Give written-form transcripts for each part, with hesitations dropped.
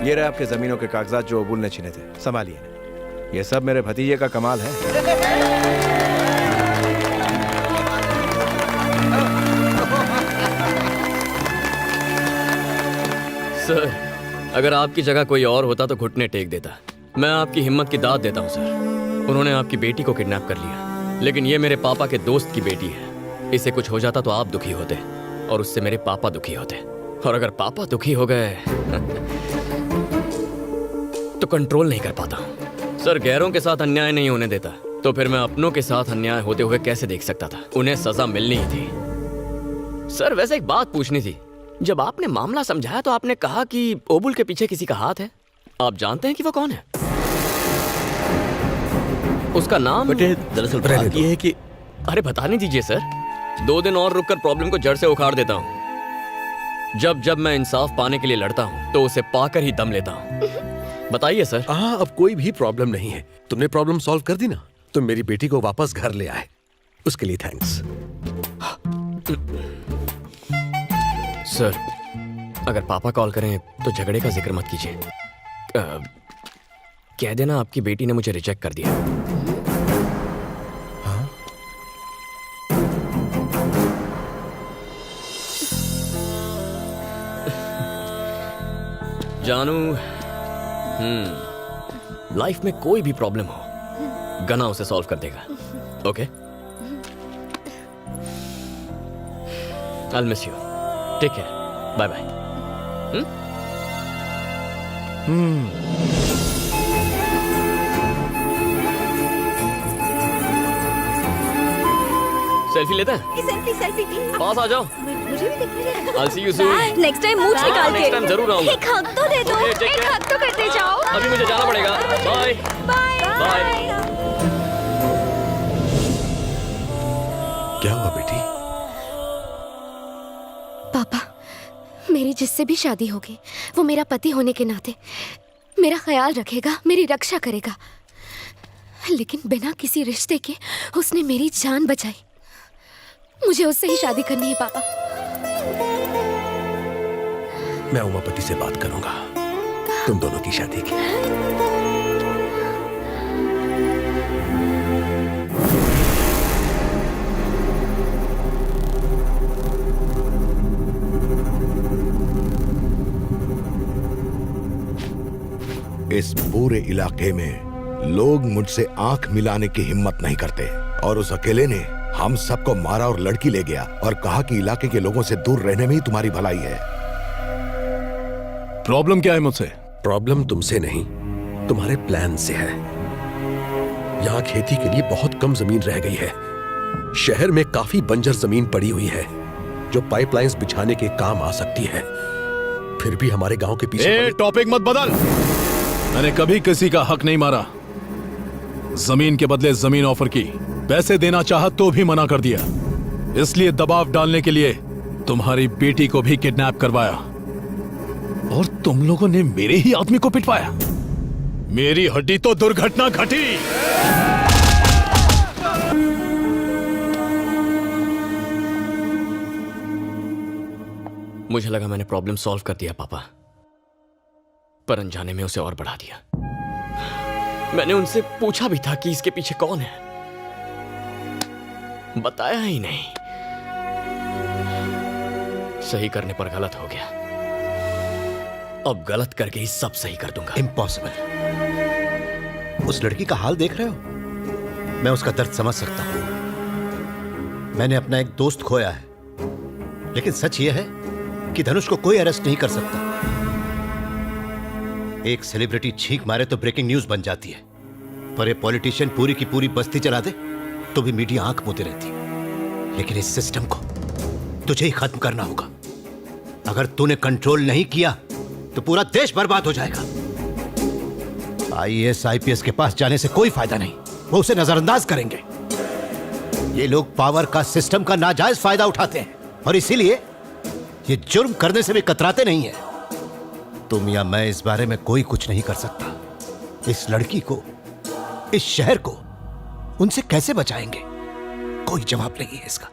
ये रहे आपके जमीनों के कागजात जो अबुल ने छीने थे, संभालिए। ये सब मेरे भतीजे का कमाल है। सर, अगर आपकी जगह कोई और होता तो घुटने टेक देता। मैं आपकी हिम्मत की दाद देता हूँ सर। उन्होंने आपकी बेटी को किडनैप कर लिया, लेकिन ये मेरे पापा के दोस्त की बेटी है। इसे कुछ हो जाता तो आप दुखी होते और उससे मेरे पापा दुखी होते। और अगर पापा दुखी हो गए तो कंट्रोल नहीं कर पाता हूँ। सर, गैरों के साथ अन्याय नहीं होने देता, तो फिर मैं अपनों के साथ अन्याय होते हुए कैसे देख सकता था? उन्हें सजा मिलनी ही थी। सर, वैसे एक बात पूछनी थी। जब आपने मामला समझाया तो आपने कहा कि ओबुल के पीछे किसी का हाथ है। आप जानते हैं कि वो कौन है? उसका नाम? बेटे, दरअसल बात ये है कि... अरे बताने दीजिए सर, 2 दिन और रुककर प्रॉब्लम को जड़ से उखाड़ देता हूँ। जब जब मैं इंसाफ पाने के लिए लड़ता हूँ तो उसे पाकर ही दम लेता हूँ। बताइए सर। हाँ, अब कोई भी प्रॉब्लम नहीं है। तुमने प्रॉब्लम सॉल्व कर दी ना, तुम मेरी बेटी को वापस घर ले आए, उसके लिए थैंक्स। सर, अगर पापा कॉल करें तो झगड़े का जिक्र मत कीजिए। कह देना आपकी बेटी ने मुझे रिजेक्ट कर दिया। हाँ? जानू, लाइफ में कोई भी प्रॉब्लम हो, गना उसे सॉल्व कर देगा। Okay? I'll miss you. Take care. Bye bye. Selfie लेते हैं? सेल्फी पास आ जाओ। मुझे भी दिखने I'll see you soon. Next time मुंह निकाल के नेक्स्ट टाइम जरूर आऊंगा। एक हक तो दे दो। Okay, take एक care. हक तो करते जाओ। अभी मुझे जाना पड़ेगा। Bye bye. क्या हुआ बेटी? पापा, मेरी जिससे भी शादी होगी वो मेरा पति होने के नाते मेरा ख्याल रखेगा, मेरी रक्षा करेगा। लेकिन बिना किसी रिश्ते के उसने मेरी जान बचाई। मुझे उससे ही शादी करनी है पापा। मैं उमापति से बात करूंगा तुम दोनों की शादी की। इस पूरे इलाके में लोग मुझसे आंख मिलाने की हिम्मत नहीं करते, और उस अकेले ने हम सबको मारा और लड़की ले गया और कहा कि इलाके के लोगों से दूर रहने में ही तुम्हारी भलाई है। प्रॉब्लम क्या है मुझसे? प्रॉब्लम तुमसे नहीं, तुम्हारे प्लान से है। यहाँ खेती के लिए बहुत कम जमीन रह गई है। शहर में काफी बंजर जमीन पड़ी हुई है जो पाइपलाइंस बिछाने के काम आ सकती है। फिर भी हमारे गांव के पीछे टॉपिक मत बदल। मैंने कभी किसी का हक नहीं मारा। जमीन के बदले जमीन ऑफर की, पैसे देना चाहा तो भी मना कर दिया। इसलिए दबाव डालने के लिए तुम्हारी बेटी को भी किडनैप करवाया और तुम लोगों ने मेरे ही आदमी को पिटवाया। मेरी हड्डी तो दुर्घटना घटी। मुझे लगा मैंने प्रॉब्लम सॉल्व कर दिया पापा, पर अनजाने में उसे और बढ़ा दिया। मैंने उनसे पूछा भी था कि इसके पीछे कौन है, बताया ही नहीं। सही करने पर गलत हो गया। अब गलत करके ही सब सही कर दूंगा। इम्पॉसिबल। उस लड़की का हाल देख रहे हो? मैं उसका दर्द समझ सकता हूं। मैंने अपना एक दोस्त खोया है, लेकिन सच यह है कि धनुष को कोई अरेस्ट नहीं कर सकता। एक सेलिब्रिटी छींक मारे तो ब्रेकिंग न्यूज बन जाती है, पर एक पॉलिटिशियन पूरी की पूरी बस्ती चला दे तो भी मीडिया आंख मूंदे रहती है। लेकिन इस सिस्टम को तुझे ही खत्म करना होगा। अगर तूने कंट्रोल नहीं किया तो पूरा देश बर्बाद हो जाएगा। आईएएस आईपीएस के पास जाने से कोई फायदा नहीं, वो उसे नजरअंदाज करेंगे। ये लोग पावर का, सिस्टम का नाजायज फायदा उठाते हैं और इसीलिए ये जुर्म करने से भी कतराते नहीं है। तुम या मैं इस बारे में कोई कुछ नहीं कर सकता। इस लड़की को, इस शहर को उनसे कैसे बचाएंगे? कोई जवाब नहीं है इसका।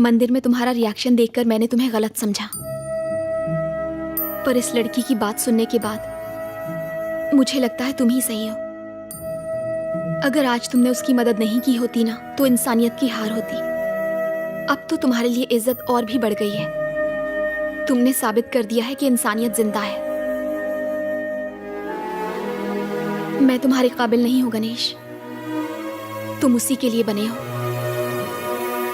मंदिर में तुम्हारा रिएक्शन देखकर मैंने तुम्हें गलत समझा, पर इस लड़की की बात सुनने के बाद मुझे लगता है तुम ही सही हो। अगर आज तुमने उसकी मदद नहीं की होती ना, तो इंसानियत की हार होती। अब तो तुम्हारे लिए इज्जत और भी बढ़ गई है। तुमने साबित कर दिया है कि इंसानियत जिंदा है। मैं तुम्हारे काबिल नहीं हूं गणेश, तुम उसी के लिए बने हो।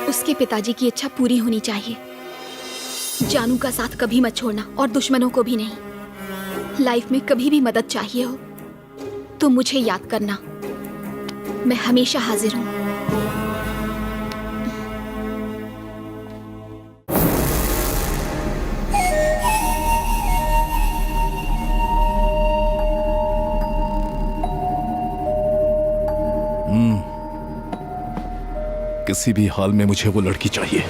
उसके पिताजी की इच्छा पूरी होनी चाहिए। जानू का साथ कभी मत छोड़ना, और दुश्मनों को भी नहीं। लाइफ में कभी भी मदद चाहिए हो तो मुझे याद करना, मैं हमेशा हाजिर हूं। किसी भी हाल में मुझे वो लड़की चाहिए।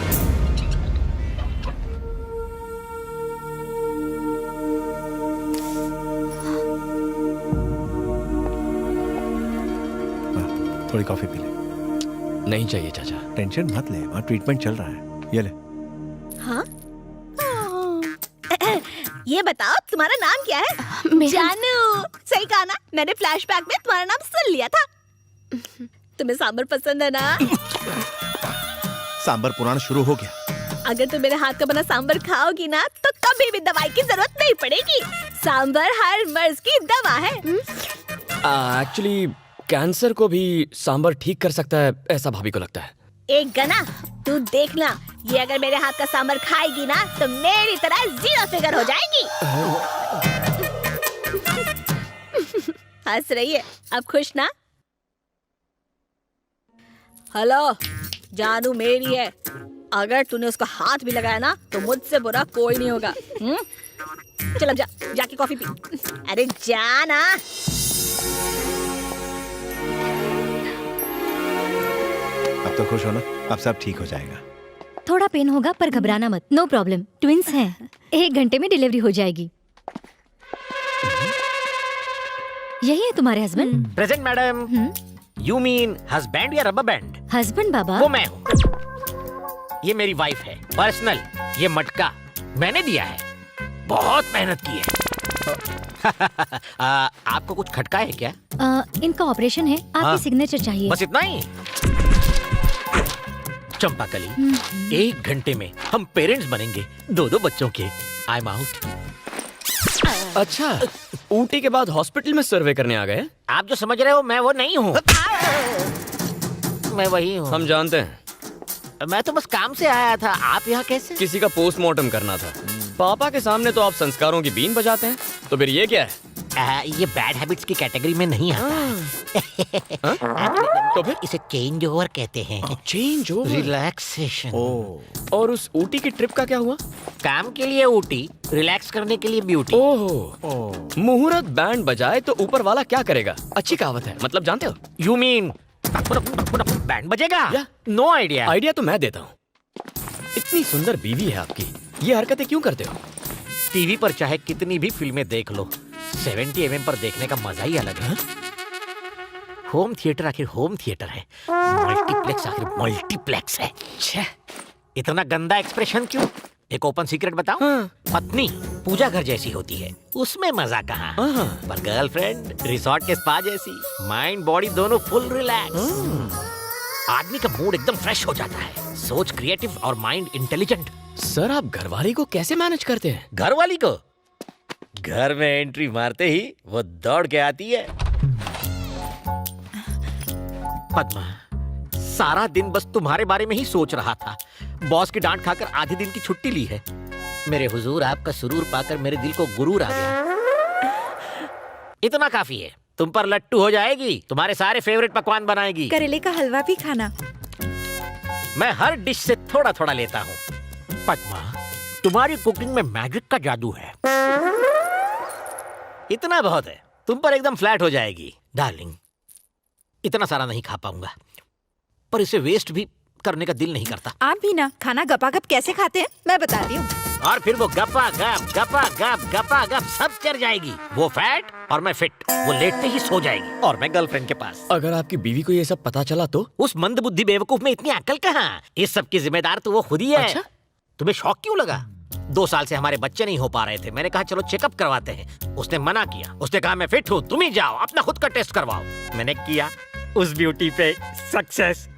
थोड़ी कॉफी पी ले। नहीं चाहिए चाचा। टेंशन मत ले, वहाँ ट्रीटमेंट चल रहा है। ये ले। हाँ? ये बताओ तुम्हारा नाम क्या है? जानू। सही कहा ना, मैंने फ्लैशबैक में तुम्हारा नाम सुन लिया था। तुम्हें सांबर पसंद है ना? सांबर पुराना शुरू हो गया। अगर तुम मेरे हाथ का बना सांबर खाओगी ना, तो कभी भी दवाई की जरूरत नहीं पड़ेगी। सांबर हर मर्ज की दवा है। एक्चुअली कैंसर को भी सांबर ठीक कर सकता है, ऐसा भाभी को लगता है। एक गना, तू देखना, ये अगर मेरे हाथ का सांबर खाएगी ना, तो मेरी तरह 0 फिगर हो जाएगी। हंस रही है, अब खुश ना? हेलो, जानू मेरी है। अगर तूने उसको हाथ भी लगाया ना, तो मुझसे बुरा कोई नहीं होगा। चल अब जा, जाके कॉफी पी। अरे जा ना। अब तो खुश हो ना, अब सब ठीक हो जाएगा। थोड़ा पेन होगा पर घबराना मत, नो प्रॉब्लम। ट्विंस हैं, 1 घंटे में डिलीवरी हो जाएगी। यही है तुम्हारे husband? Present madam. You mean husband या रबर बैंड? हस्बैंड बाबा। वो मैं हूँ। ये मेरी वाइफ है, पर्सनल। ये मटका मैंने दिया है, बहुत मेहनत की है। आपको कुछ खटका है क्या? इनका ऑपरेशन है, आपकी सिग्नेचर चाहिए। बस इतना ही? चंपाकली, 1 घंटे में हम पेरेंट्स बनेंगे, 2-2 बच्चों के। I am out. अच्छा, ऊटी के बाद हॉस्पिटल में सर्वे करने आ गए? आप जो समझ रहे हो मैं वो नहीं हूँ। मैं वही हूँ। हम जानते हैं। मैं तो बस काम से आया था। आप यहाँ कैसे? किसी का पोस्टमार्टम करना था। पापा के सामने तो आप संस्कारों की बीन बजाते हैं, तो फिर ये क्या है? ये बैड हैबिट्स की कैटेगरी में नहीं आता। तो फिर इसे चेंज ओवर कहते हैं। Change over? रिलैक्सेशन। और उस ऊटी की ट्रिप का क्या हुआ? काम के लिए ऊटी, रिलैक्स करने के लिए ब्यूटी। ओह, मुहूर्त बैंड बजाए तो ऊपर वाला क्या करेगा? अच्छी कहावत है, मतलब जानते हो? यू मीन बैंड बजेगा? No idea. आइडिया तो मैं देता हूँ। इतनी सुंदर बीवी है आपकी, ये हरकतें क्यों करते हो? टीवी पर चाहे कितनी भी फिल्में देख लो, 70 mm पर देखने का मजा ही अलग है। होम थिएटर आखिर होम थिएटर है, मल्टीप्लेक्स आखिर मल्टीप्लेक्स है। छे, इतना गंदा एक्सप्रेशन क्यों? एक ओपन सीक्रेट बताऊं? पत्नी पूजा घर जैसी होती है, उसमें मजा कहाँ? पर गर्लफ्रेंड रिसोर्ट के स्पा जैसी, माइंड बॉडी दोनों फुल रिलैक्स। आदमी का मूड एकदम फ्रेश हो जाता है, सोच क्रिएटिव और माइंड इंटेलिजेंट। सर, आप घरवाली को कैसे मैनेज करते हैं? घरवाली को घर में एंट्री मारते ही वो दौड़ के आती है। पद्मा, सारा दिन बस तुम्हारे बारे में ही सोच रहा था। बॉस की डांट खाकर आधे दिन की छुट्टी ली है। मेरे हुजूर, आपका सुरूर पाकर मेरे दिल को गुरूर आ गया। इतना काफी है, तुम पर लट्टू हो जाएगी, तुम्हारे सारे फेवरेट पकवान बनाएगी। करेले का हलवा भी खाना। मैं हर डिश से थोड़ा थोड़ा लेता हूँ। पद्मा, तुम्हारी कुकिंग में मैजिक का जादू है। इतना बहुत है, तुम पर एकदम फ्लैट हो जाएगी। डार्लिंग, इतना सारा नहीं खा पाऊंगा, पर इसे वेस्ट भी करने का दिल नहीं करता। आप भी ना खाना गपागप कैसे खाते हैं मैं बताती हूँ। और फिर वो गपा गप सब चढ़ जाएगी। वो फैट और मैं फिट। वो लेटते ही सो जाएगी और मैं गर्लफ्रेंड के पास। अगर आपकी बीवी को ये सब पता चला तो? उस मंदबुद्धि बेवकूफ में इतनी अकल कहाँ? इस सब की जिम्मेदार तो वो खुद ही है। अच्छा? तुम्हें शौक क्यों लगा? 2 साल से हमारे बच्चे नहीं हो पा रहे थे। मैंने कहा चलो चेकअप करवाते हैं। उसने मना किया। उसने कहा मैं फिट हूँ, तुम ही जाओ अपना खुद का टेस्ट करवाओ। मैंने किया। उस ब्यूटी पे success,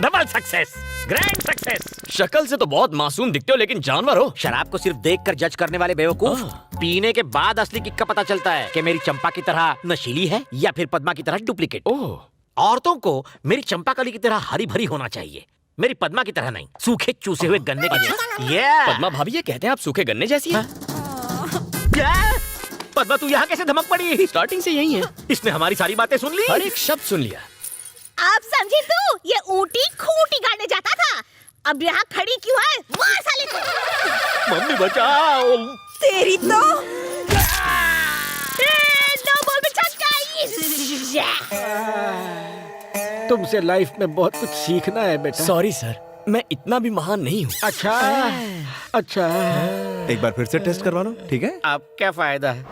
double success, grand success. शक्ल से तो बहुत मासूम दिखते हो लेकिन जानवर हो। शराब को सिर्फ देखकर जज करने वाले बेवकूफ, पीने के बाद असली किक का पता चलता है कि मेरी चंपा की तरह नशीली है या फिर पद्मा की तरह डुप्लीकेट। औरतों को मेरी चंपाकली की तरह हरी भरी होना चाहिए, मेरी पद्मा की तरह नहीं, सूखे चूसे हुए गन्ने की तरह। पद्मा भाभी ये कहते हैं आप सूखे गन्ने जैसी हैं। क्या? पद्मा तू यहाँ कैसे धमक पड़ी? स्टार्टिंग से यही है। इसने हमारी सारी बातें सुन ली। हर एक शब्द सुन लिया। आप समझी तू? ये ऊँटी खूंटी गाड़ने जाता था, अब यहाँ खड़ी क्यों है? मार साले को। मम्मी बचाओ। तेरी तो नो बॉल में छक्का। तुमसे लाइफ में बहुत कुछ सीखना है बेटा। सॉरी सर, मैं इतना भी महान नहीं हूँ। अच्छा अच्छा। एक बार फिर से टेस्ट करवा लो, ठीक है? अब क्या फायदा है?